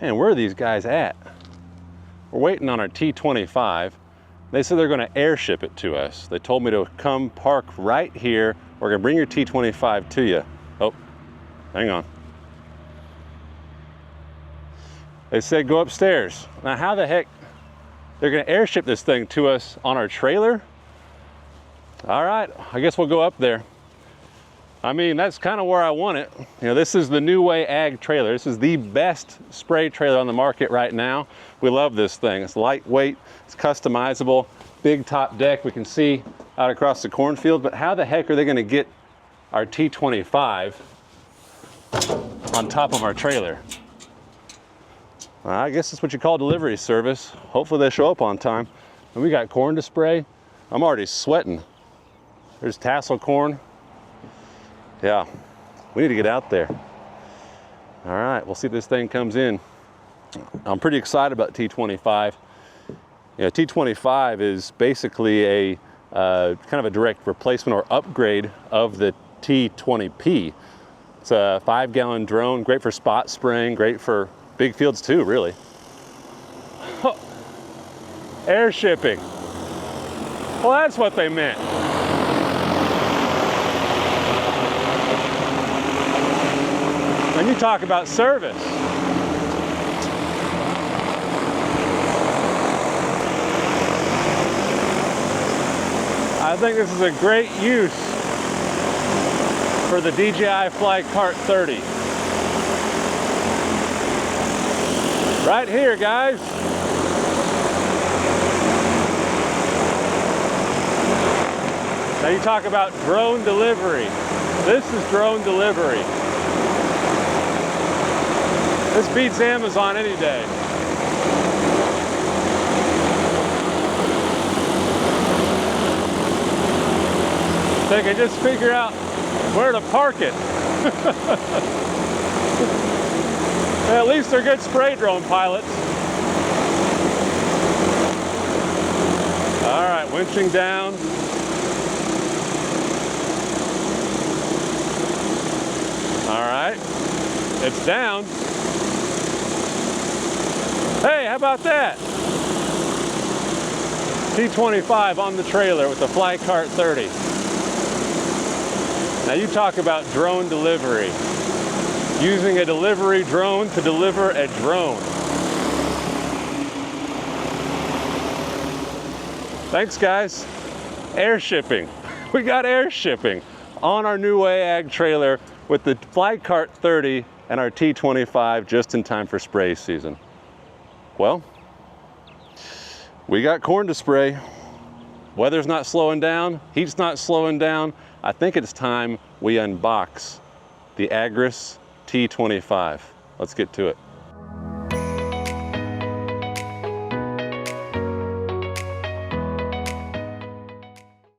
Man, where are these guys at? We're waiting on our T25. They said they're gonna airship it to us. They told me to come park right here. We're gonna bring your T25 to you. Oh, hang on. They said go upstairs. Now how the heck they're gonna airship this thing to us on our trailer? All right, I guess we'll go up there. I mean, that's kind of where I want it. You know, this is the New Way Ag trailer. This is the best spray trailer on the market right now. We love this thing. It's lightweight, it's customizable, big top deck. We can see out across the cornfield, but how the heck are they gonna get our T25 on top of our trailer? I guess that's what you call delivery service. Hopefully they show up on time. And we got corn to spray. I'm already sweating. There's tassel corn. Yeah, we need to get out there. All right, we'll see if this thing comes in. I'm pretty excited about T25. You know, T25 is basically a kind of a direct replacement or upgrade of the T20P. It's a 5-gallon drone, great for spot spraying, great for big fields too, really. Air shipping. Well, that's what they meant. And you talk about service. I think this is a great use for the DJI FlyCart 30. Right here, guys. Now you talk about drone delivery. This is drone delivery. This beats Amazon any day. They can just figure out where to park it. At least they're good spray drone pilots. All right, winching down. All right, it's down. Hey, how about that? T25 on the trailer with the FlyCart 30. Now you talk about drone delivery. Using a delivery drone to deliver a drone. Thanks, guys. Air shipping. We got air shipping on our New Way Ag trailer with the FlyCart 30 and our T25 just in time for spray season. Well, we got corn to spray. Weather's not slowing down, heat's not slowing down. I think it's time we unbox the Agras T25. Let's get to it.